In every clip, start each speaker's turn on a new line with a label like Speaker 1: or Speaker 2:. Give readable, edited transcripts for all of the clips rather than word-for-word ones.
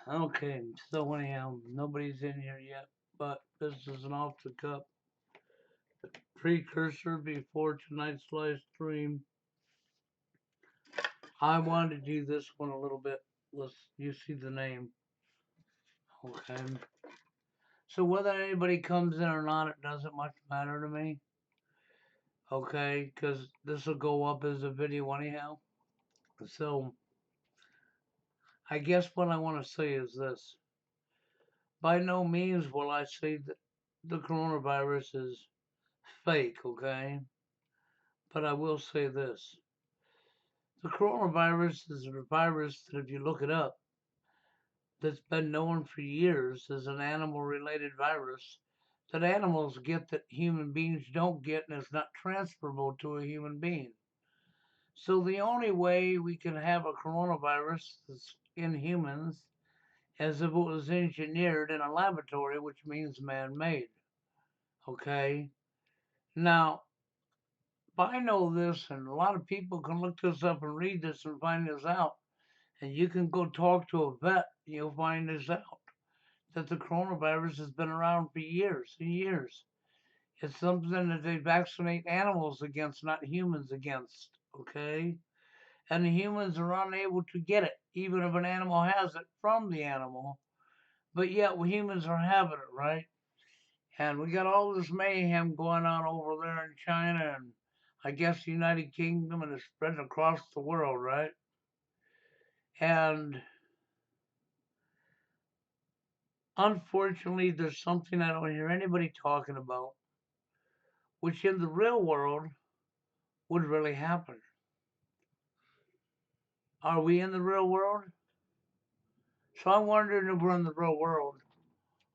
Speaker 1: Okay, so anyhow, nobody's in here yet, but this is an off the cuff precursor before tonight's live stream. I wanted to do this one a little bit. You see the name, okay? So whether anybody comes in or not, it doesn't much matter to me, okay? Because this will go up as a video anyhow. So I guess what I want to say is this. By no means will I say that the coronavirus is fake, okay? But I will say this. The coronavirus is a virus that, if you look it up, that's been known for years as an animal related virus that animals get that human beings don't get and is not transferable to a human being. So the only way we can have a coronavirus that's in humans is if it was engineered in a laboratory, which means man made. Okay? Now, I know this, and a lot of people can look this up and read this and find this out. And you can go talk to a vet, and you'll find this out that the coronavirus has been around for years and years. It's something that they vaccinate animals against, not humans against. Okay? And the humans are unable to get it, even if an animal has it from the animal. But yet, we humans are having it, right? And we got all this mayhem going on over there in China and I guess the United Kingdom, and it's spread across the world, right? And unfortunately, there's something I don't hear anybody talking about, which in the real world would really happen. Are we in the real world? So I'm wondering if we're in the real world,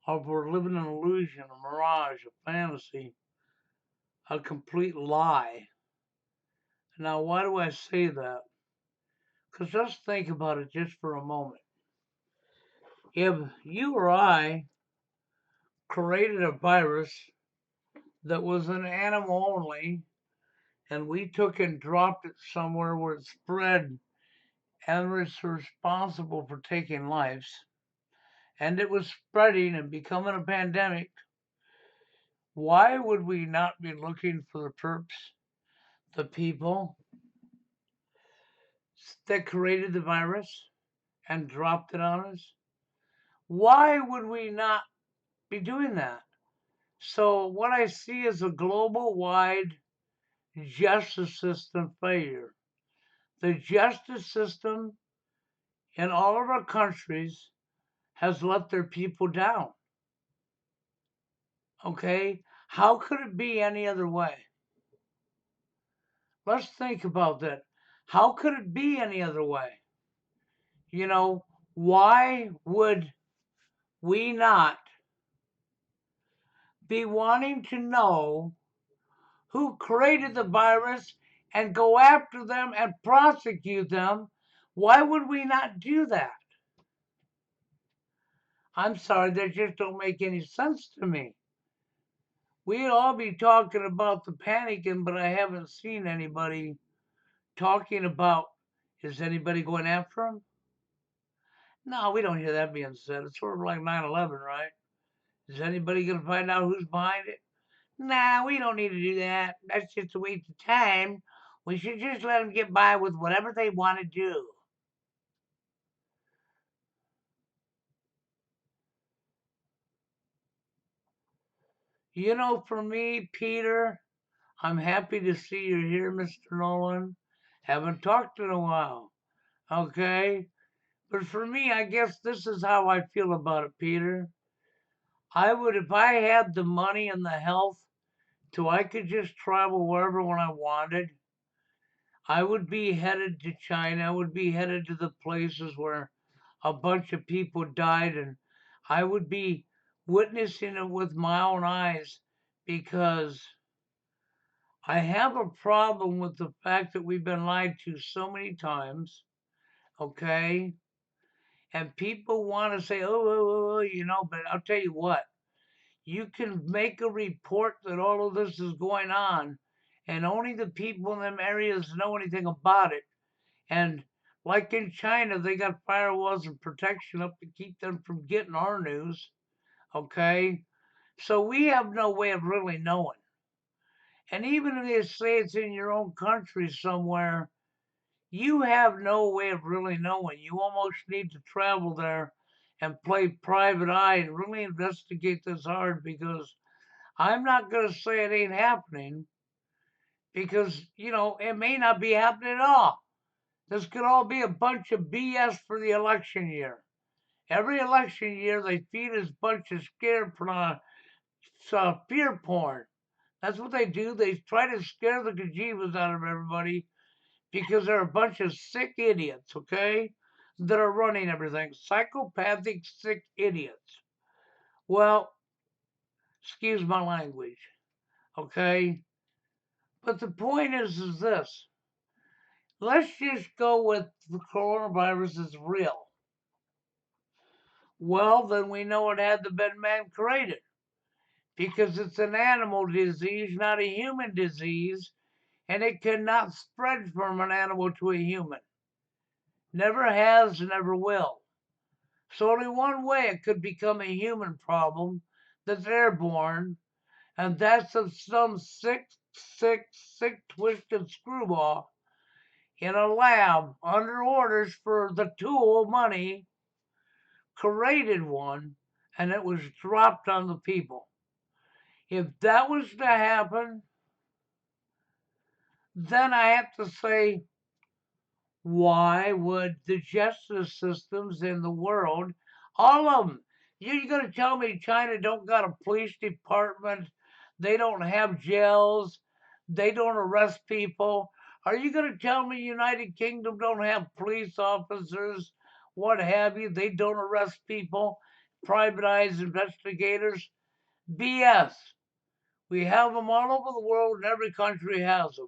Speaker 1: or if we're living an illusion, a mirage, a fantasy, a complete lie. Now, why do I say that? Because just think about it just for a moment. If you or I created a virus that was an animal only, and we took and dropped it somewhere where it spread and was responsible for taking lives, and it was spreading and becoming a pandemic, why would we not be looking for the perps, the people that created the virus and dropped it on us? Why would we not be doing that? So, what I see is a global wide justice system failure. The justice system in all of our countries has let their people down. Okay? How could it be any other way? Let's think about that. How could it be any other way? You know, why would we not be wanting to know who created the virus and go after them and prosecute them? Why would we not do that? I'm sorry, that just don't make any sense to me. We'd all be talking about the panicking, but I haven't seen anybody talking about, is anybody going after them? No, we don't hear that being said. It's sort of like 9/11, right? Is anybody going to find out who's behind it? Nah, we don't need to do that. That's just a waste of time. We should just let them get by with whatever they want to do. You know, for me, Peter, I'm happy to see you here, Mr. Nolan. Haven't talked in a while. Okay? But for me, I guess this is how I feel about it, Peter. I would, if I had the money and the health so I could just travel wherever when I wanted, I would be headed to China. I would be headed to the places where a bunch of people died, and I would be witnessing it with my own eyes because I have a problem with the fact that we've been lied to so many times, okay? And people want to say, but I'll tell you what, you can make a report that all of this is going on, and only the people in them areas know anything about it. And Like in China, they got firewalls and protection up to keep them from getting our news. Okay? So we have no way of really knowing. And even if they say it's in your own country somewhere, you have no way of really knowing. You almost need to travel there and play private eye and really investigate this hard, because I'm not going to say it ain't happening, because, it may not be happening at all. This could all be a bunch of BS for the election year. Every election year, they feed us a bunch of fear porn. That's what they do. They try to scare the bejeebus out of everybody, because they're a bunch of sick idiots, okay? That are running everything. Psychopathic, sick idiots. Well, excuse my language, okay? But the point is this. Let's just go with the coronavirus is real. Well, then we know it had to been man created, because it's an animal disease, not a human disease, and it cannot spread from an animal to a human. Never has, never will. So only one way it could become a human problem that's airborne, and that's of some sick, twisted screwball in a lab under orders for the tool money created one, and it was dropped on the people. If that was to happen, then I have to say, why would the justice systems in the world, all of them, you're going to tell me China don't got a police department, they don't have jails, they don't arrest people? Are you going to tell me United Kingdom don't have police officers, what have you, they don't arrest people, privatize investigators? BS. We have them all over the world, and every country has them.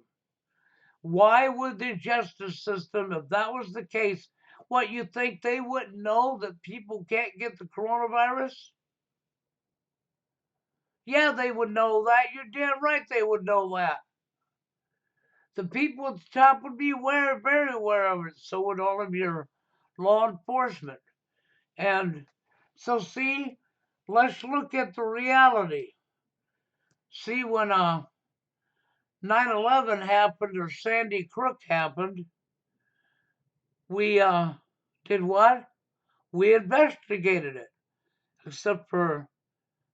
Speaker 1: Why would the justice system, if that was the case, what, you think they wouldn't know that people can't get the coronavirus? Yeah, they would know that. You're damn right they would know that. The people at the top would be aware, very aware of it. So would all of your law enforcement. And so, see, let's look at the reality. See, when 9/11 happened, or Sandy Crook happened, we did what? We investigated it. Except for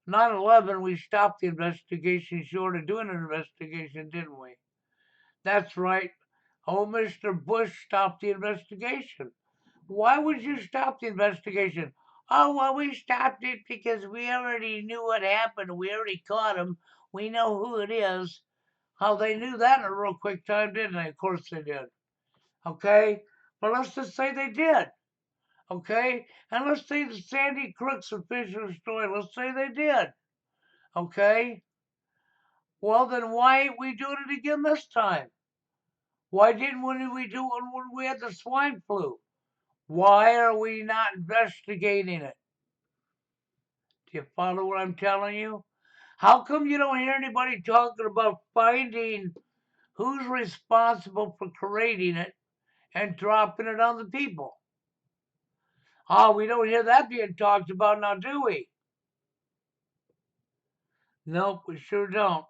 Speaker 1: 9/11, we stopped the investigation short of doing an investigation, didn't we? That's right. Oh, Mr. Bush stopped the investigation. Why would you stop the investigation? Oh, well, we stopped it because we already knew what happened. We already caught him. We know who it is. How they knew that in a real quick time, didn't they? Of course they did. Okay? But let's just say they did. Okay? And let's say the Sandy Crook's official story. Let's say they did. Okay? Well, then why ain't we doing it again this time? Why didn't we do it when we had the swine flu? Why are we not investigating it? Do you follow what I'm telling you? How come you don't hear anybody talking about finding who's responsible for creating it and dropping it on the people? Oh, we don't hear that being talked about now, do we? Nope, we sure don't.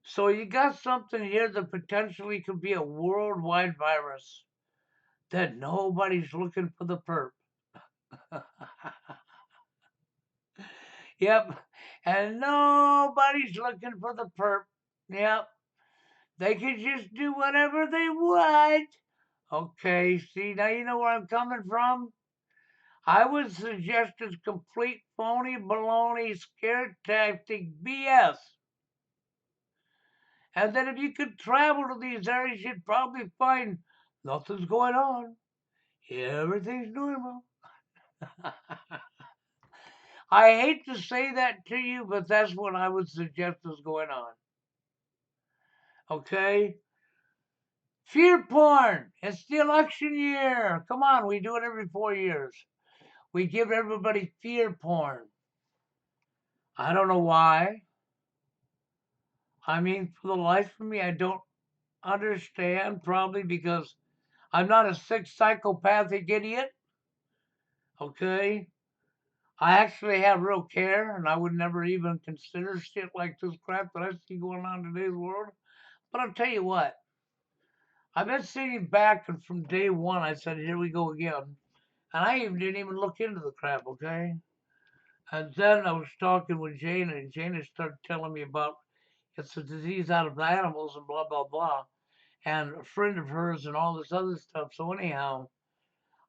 Speaker 1: So you got something here that potentially could be a worldwide virus that nobody's looking for the perp. Yep. And nobody's looking for the perp. Yep. They can just do whatever they want. Okay, see, now you know where I'm coming from? I would suggest it's complete phony baloney scare tactic BS. And then if you could travel to these areas, you'd probably find nothing's going on. Everything's normal. I hate to say that to you, but that's what I would suggest is going on. Okay? Fear porn. It's the election year. Come on, we do it every 4 years. We give everybody fear porn. I don't know why. I mean, for the life of me, I don't understand. Probably because I'm not a sick psychopathic idiot. Okay. I actually have real care, and I would never even consider shit like this crap that I see going on in today's world. But I'll tell you what, I've been sitting back, and from day one, I said, here we go again. And I even didn't even look into the crap, okay? And then I was talking with Jana, and Jana started telling me about it's a disease out of the animals and blah, blah, blah. And a friend of hers and all this other stuff. So, anyhow,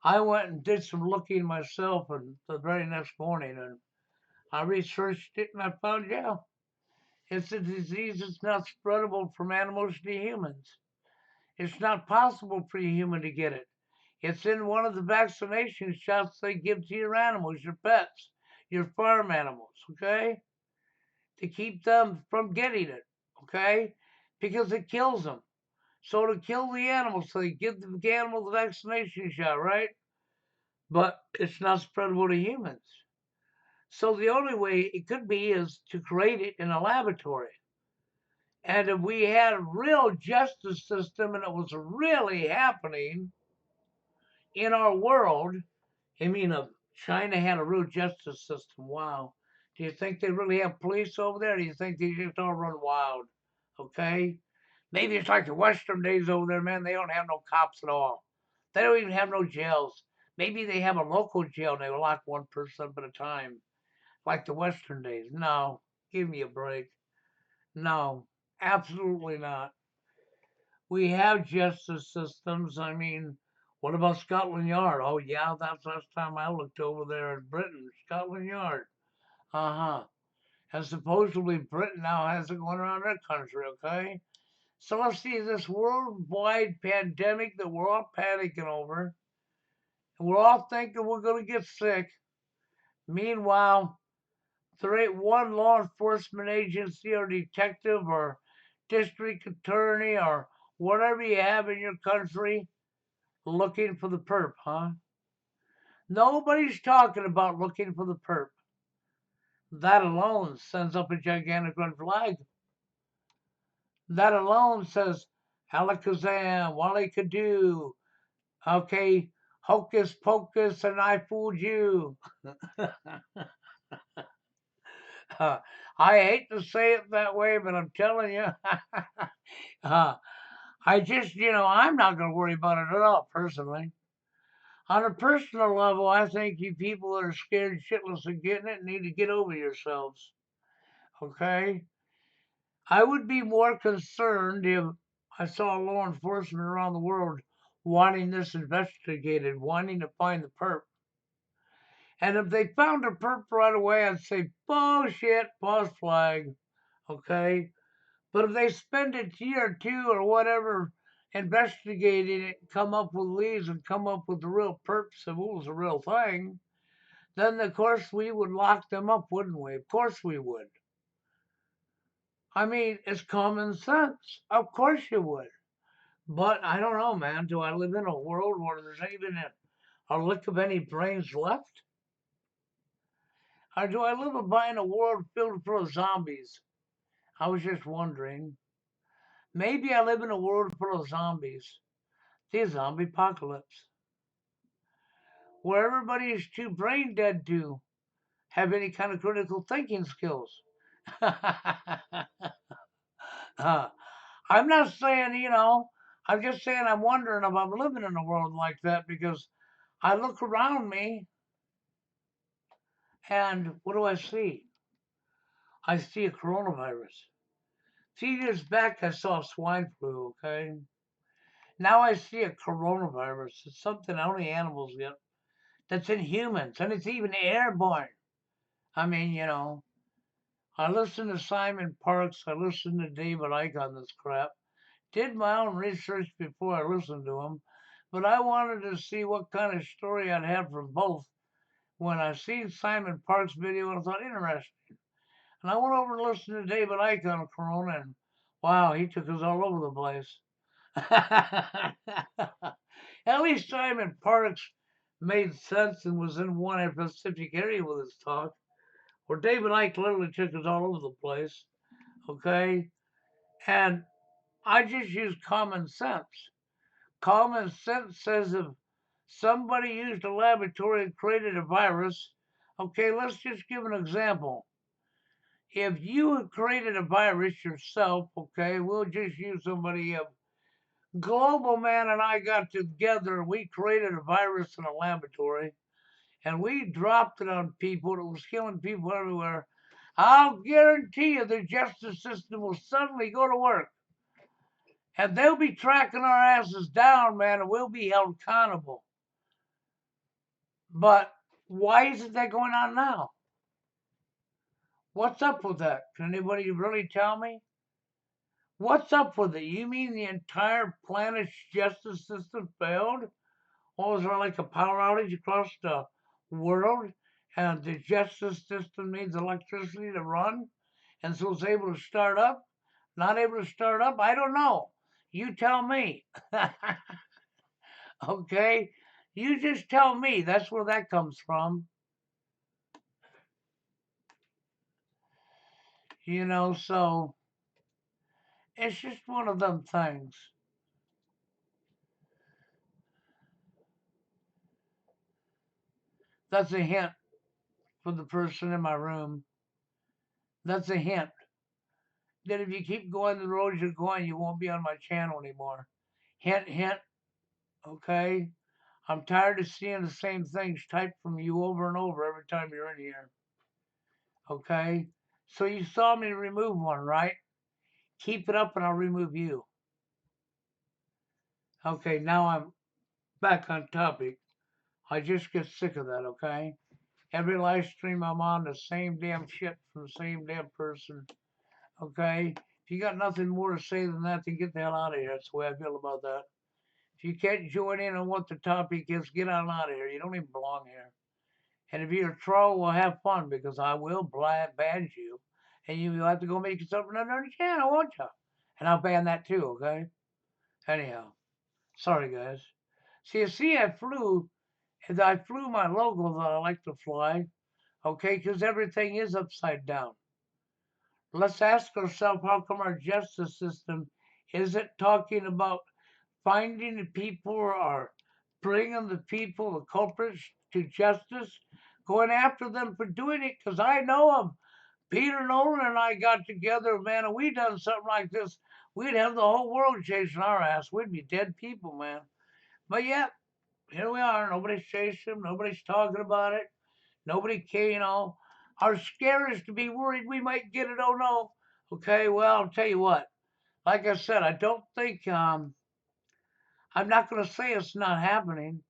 Speaker 1: I went and did some looking myself and the very next morning, and I researched it, and I found, yeah, it's a disease that's not spreadable from animals to humans. It's not possible for a human to get it. It's in one of the vaccination shots they give to your animals, your pets, your farm animals, okay? To keep them from getting it, okay? Because it kills them. So to kill the animals, so they give the animal the vaccination shot, right? But it's not spreadable to humans. So the only way it could be is to create it in a laboratory. And if we had a real justice system and it was really happening in our world, I mean, if China had a real justice system, wow. Do you think they really have police over there? Or do you think they just all run wild? Okay? Maybe it's like the Western days over there, man. They don't have no cops at all. They don't even have no jails. Maybe they have a local jail and they lock one person up at a time, like the Western days. No, give me a break. No, absolutely not. We have justice systems. I mean, what about Scotland Yard? Oh, yeah, that's last time I looked over there in Britain. Scotland Yard. Uh huh. And supposedly Britain now has it going around their country, okay? So let's see this worldwide pandemic that we're all panicking over, and we're all thinking we're going to get sick. Meanwhile, there ain't one law enforcement agency or detective or district attorney or whatever you have in your country looking for the perp, huh? Nobody's talking about looking for the perp. That alone sends up a gigantic red flag. That alone says Alakazam, Wally Kadoo, okay, hocus pocus, and I fooled you. I hate to say it that way, but I'm telling you, I just, I'm not going to worry about it at all, personally. On a personal level, I think you people that are scared shitless of getting it need to get over yourselves. Okay? I would be more concerned if I saw law enforcement around the world wanting this investigated, wanting to find the perp. And if they found a perp right away, I'd say, bullshit, false flag. Okay? But if they spend a year or two or whatever investigating it, come up with leads and come up with the real perps if it was a real thing, then of course we would lock them up, wouldn't we? Of course we would. I mean, it's common sense. Of course you would. But I don't know, man. Do I live in a world where there's even a lick of any brains left? Or do I live in a world filled full of zombies? I was just wondering. Maybe I live in a world full of zombies. The zombie apocalypse. Where everybody is too brain dead to have any kind of critical thinking skills. I'm not saying, I'm just saying I'm wondering if I'm living in a world like that because I look around me and what do I see? I see a coronavirus. A few years back, I saw swine flu, okay? Now I see a coronavirus. It's something only animals get that's in humans and it's even airborne. I mean, I listened to Simon Parks, I listened to David Icke on this crap. Did my own research before I listened to him, but I wanted to see what kind of story I'd have from both. When I seen Simon Parks' video, and I thought interesting, and I went over to listen to David Icke on Corona, and wow, he took us all over the place. At least Simon Parks made sense and was in one specific area with his talk, where David Icke literally took us all over the place. Okay, and I just use common sense. Common sense says if somebody used a laboratory and created a virus, okay, let's just give an example. If you had created a virus yourself, okay, we'll just use somebody else. Global Man and I got together and we created a virus in a laboratory and we dropped it on people. It was killing people everywhere. I'll guarantee you the justice system will suddenly go to work and they'll be tracking our asses down, man, and we'll be held accountable. But why isn't that going on now? What's up with that? Can anybody really tell me? What's up with it? You mean the entire planet's justice system failed? Or was there like a power outage across the world and the justice system needs electricity to run? And so it's able to start up? Not able to start up? I don't know. You tell me. Okay? You just tell me. That's where that comes from. So it's just one of them things. That's a hint for the person in my room. That's a hint that if you keep going the road you're going, you won't be on my channel anymore. Hint, hint. Okay? I'm tired of seeing the same things typed from you over and over every time you're in here. Okay? So you saw me remove one, right? Keep it up and I'll remove you. Okay, now I'm back on topic. I just get sick of that, okay? Every live stream I'm on, the same damn shit from the same damn person. Okay? If you got nothing more to say than that, then get the hell out of here. That's the way I feel about that. If you can't join in on what the topic is, get on out of here. You don't even belong here. And if you're a troll, well, have fun because I will ban you. And you'll have to go make yourself another channel, won't you? And I'll ban that too, okay? Anyhow, sorry guys. See, I flew my logo that I like to fly, okay? Because everything is upside down. Let's ask ourselves how come our justice system isn't talking about finding the people or bringing the people, the culprits, to justice, going after them for doing it. Because I know them. Peter Nolan and I got together, man, and we done something like this, we'd have the whole world chasing our ass. We'd be dead people, man. But yet, here we are. Nobody's chasing them. Nobody's talking about it. Nobody can. Our scare is to be worried we might get it. Oh no. Okay, well, I'll tell you what. Like I said, I don't think I'm not going to say it's not happening,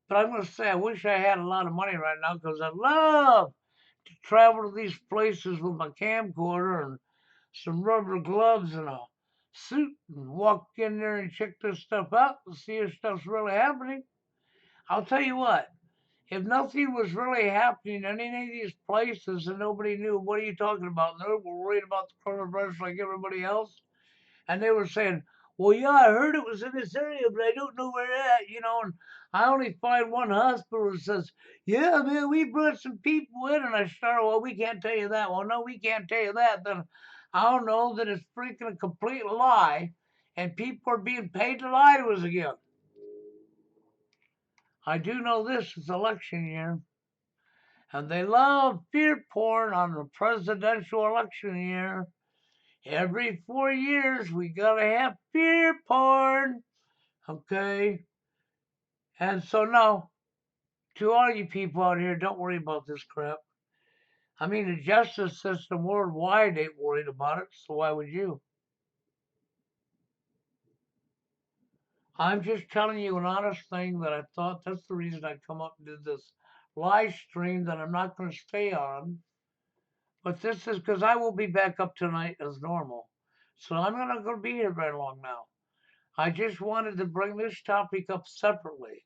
Speaker 1: but I'm going to say I wish I had a lot of money right now because I love to travel to these places with my camcorder and some rubber gloves and a suit and walk in there and check this stuff out and see if stuff's really happening. I'll tell you what, if nothing was really happening in any of these places and nobody knew, what are you talking about? And they were worried about the coronavirus like everybody else. And they were saying, well, yeah, I heard it was in this area, but I don't know where at. And I only find one hospital that says, yeah, man, we brought some people in. And I started, well, we can't tell you that. Well, no, we can't tell you that. Then I'll know that it's freaking a complete lie. And people are being paid to lie to us again. I do know this is election year. And they love fear porn on the presidential election year. Every 4 years, we gotta have fear porn. Okay? And so, no, to all you people out here, don't worry about this crap. I mean, the justice system worldwide ain't worried about it, so why would you? I'm just telling you an honest thing that I thought that's the reason I come up and did this live stream that I'm not going to stay on. But this is because I will be back up tonight as normal. So I'm not going to be here very long now. I just wanted to bring this topic up separately.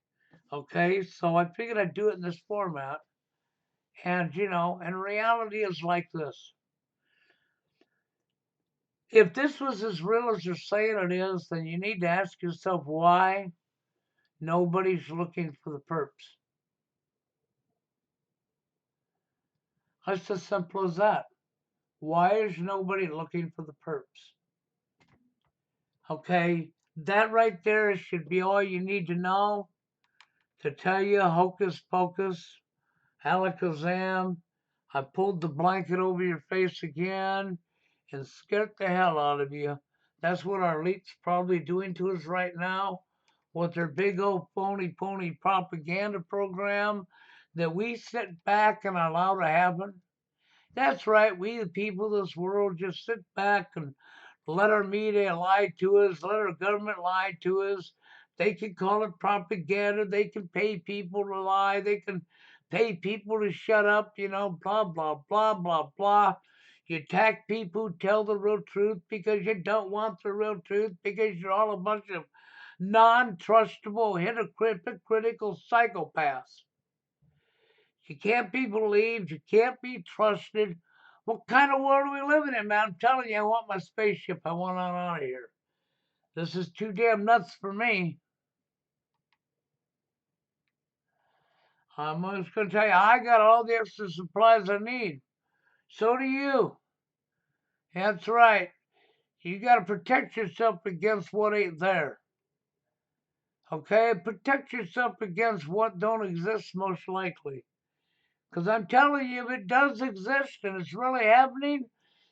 Speaker 1: Okay, so I figured I'd do it in this format. And reality is like this. If this was as real as they're saying it is, then you need to ask yourself why nobody's looking for the perps. It's as simple as that. Why is nobody looking for the perps? Okay, That right there should be all you need to know to tell you hocus pocus, alakazam. I pulled the blanket over your face again and scared the hell out of you. That's what our elites probably doing to us right now with their big old phony pony propaganda program that we sit back and allow to happen. That's right, we the people of this world just sit back and let our media lie to us, let our government lie to us. They can call it propaganda, they can pay people to lie, they can pay people to shut up, blah, blah, blah, blah, blah. You attack people who tell the real truth because you don't want the real truth because you're all a bunch of non trustable, hypocritical psychopaths. You can't be believed. You can't be trusted. What kind of world are we living in, man? I'm telling you, I want my spaceship. I want on out of here. This is too damn nuts for me. I'm just going to tell you, I got all the extra supplies I need. So do you. That's right. You got to protect yourself against what ain't there. Okay? Protect yourself against what don't exist, most likely. Because I'm telling you, if it does exist and it's really happening,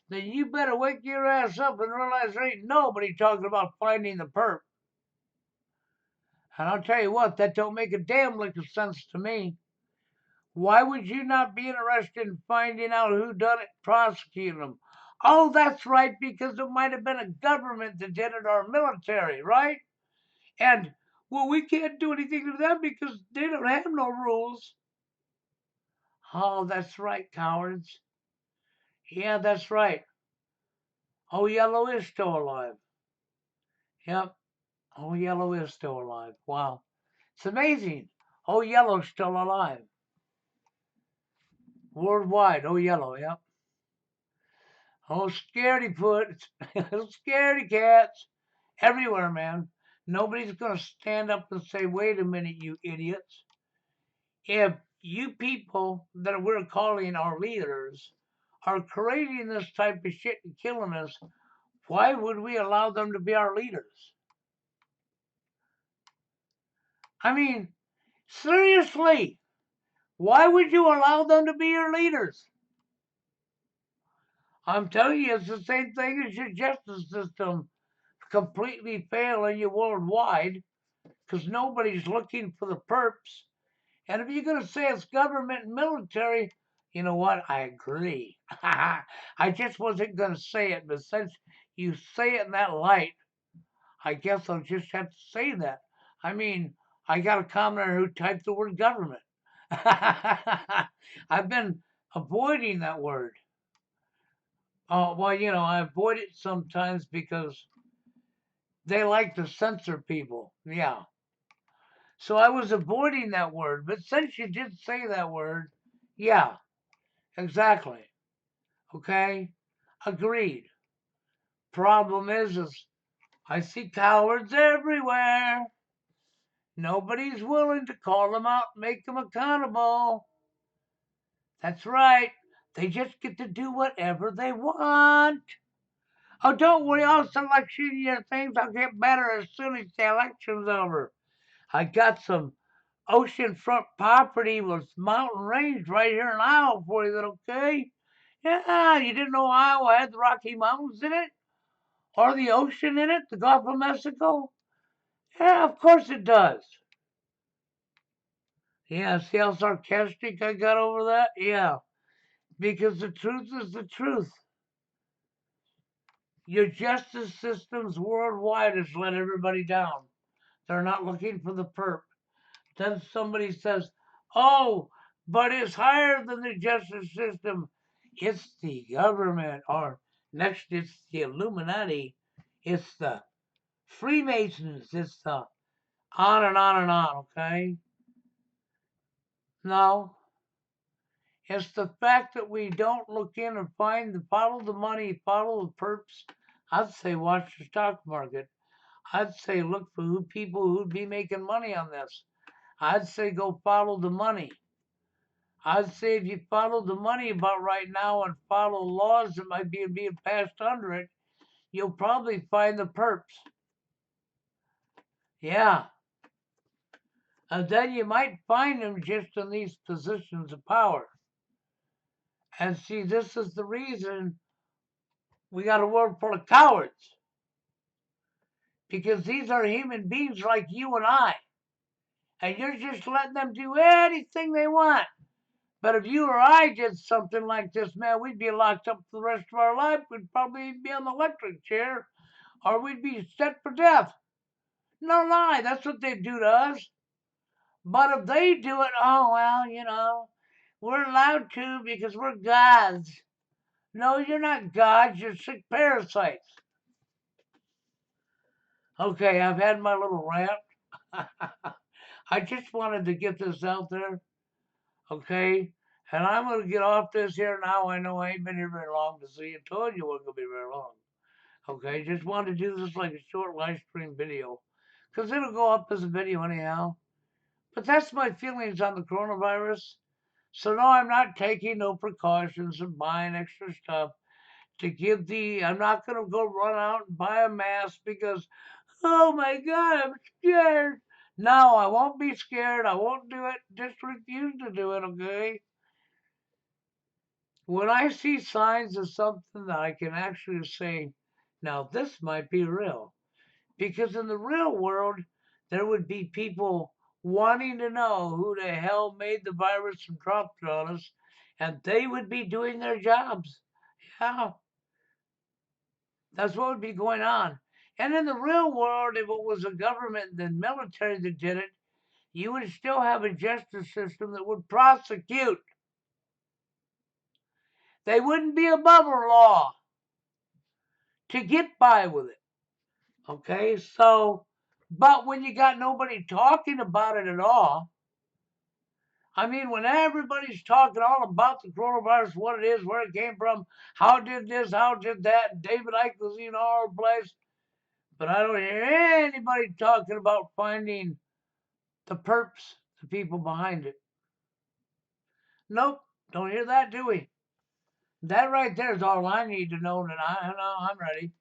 Speaker 1: then you better wake your ass up and realize there ain't nobody talking about finding the perp. And I'll tell you what, that don't make a damn lick of sense to me. Why would you not be interested in finding out who done it, prosecuting them? Oh, that's right, because it might have been a government that did it or military, right? And, well, we can't do anything to them because they don't have no rules. Oh, that's right, cowards. Yeah, that's right. Oh, Yellow is still alive. Yep. Oh, Yellow is still alive. Wow. It's amazing. Oh, Yellow's still alive. Worldwide. Oh, Yellow. Yep. Oh, scaredy put. Scaredy cats. Everywhere, man. Nobody's going to stand up and say, wait a minute, you idiots. If you people that we're calling our leaders are creating this type of shit and killing us, why would we allow them to be our leaders? I mean, seriously, why would you allow them to be your leaders? I'm telling you, it's the same thing as your justice system completely failing you worldwide because nobody's looking for the perps. And if you're going to say it's government and military, you know what? I agree. I just wasn't going to say it, but since you say it in that light, I guess I'll just have to say that. I mean, I got a commenter who typed the word government. I've been avoiding that word. Oh, well, I avoid it sometimes because they like to censor people. Yeah. So I was avoiding that word. But since you did say that word, yeah, exactly. Okay? Agreed. Problem is I see cowards everywhere. Nobody's willing to call them out and make them accountable. That's right. They just get to do whatever they want. Oh, don't worry, all selection year things will get better as soon as the election's over. I got some oceanfront property with mountain range right here in Iowa for you, okay? Yeah, you didn't know Iowa had the Rocky Mountains in it? Or the ocean in it, the Gulf of Mexico? Yeah, of course it does. Yeah, see how sarcastic I got over that? Yeah, because the truth is the truth. Your justice systems worldwide has let everybody down. They're not looking for the perp. Then somebody says, oh, but it's higher than the justice system. It's the government, or next it's the Illuminati, it's the Freemasons, it's the on and on and on, okay? No, it's the fact that we don't look in and follow the money, follow the perps. I'd say watch the stock market. I'd say look for people who'd be making money on this. I'd say go follow the money. I'd say if you follow the money about right now and follow laws that might be being passed under it, you'll probably find the perps. Yeah. And then you might find them just in these positions of power. And see, this is the reason we got a world full of cowards. Because these are human beings like you and I. And you're just letting them do anything they want. But if you or I did something like this, man, we'd be locked up for the rest of our life. We'd probably be on the electric chair, or we'd be set for death. No lie, that's what they do to us. But if they do it, oh, well, we're allowed to because we're gods. No, you're not gods, you're sick parasites. Okay, I've had my little rant. I just wanted to get this out there, okay? And I'm going to get off this here now. I know I ain't been here very long to see. I told you it wasn't going to be very long. Okay, just wanted to do this like a short live stream video. Because it'll go up as a video anyhow. But that's my feelings on the coronavirus. So no, I'm not taking no precautions and buying extra stuff to give I'm not going to go run out and buy a mask because, oh my God, I'm scared. No, I won't be scared. I won't do it. Just refuse to do it, okay? When I see signs of something that I can actually say, now this might be real. Because in the real world, there would be people wanting to know who the hell made the virus and dropped it on us, and they would be doing their jobs. Yeah, that's what would be going on. And in the real world, if it was a government and the military that did it, you would still have a justice system that would prosecute. They wouldn't be above a law to get by with it. Okay, so, but when you got nobody talking about it at all, I mean, when everybody's talking all about the coronavirus, what it is, where it came from, how did this, how did that, and David Icke was in all place, but I don't hear anybody talking about finding the perps, the people behind it. Nope, don't hear that, do we? That right there is all I need to know, and I know I'm ready.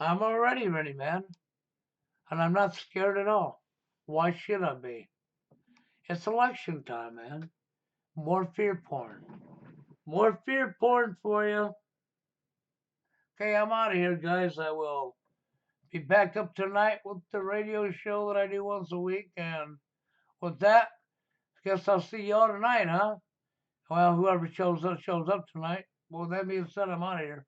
Speaker 1: I'm already ready, man. And I'm not scared at all. Why should I be? It's election time, man. More fear porn. More fear porn for you. Okay, I'm out of here, guys. I will be back up tonight with the radio show that I do once a week. And with that, I guess I'll see y'all tonight, huh? Well, whoever shows up tonight. Well, that being said, I'm out of here.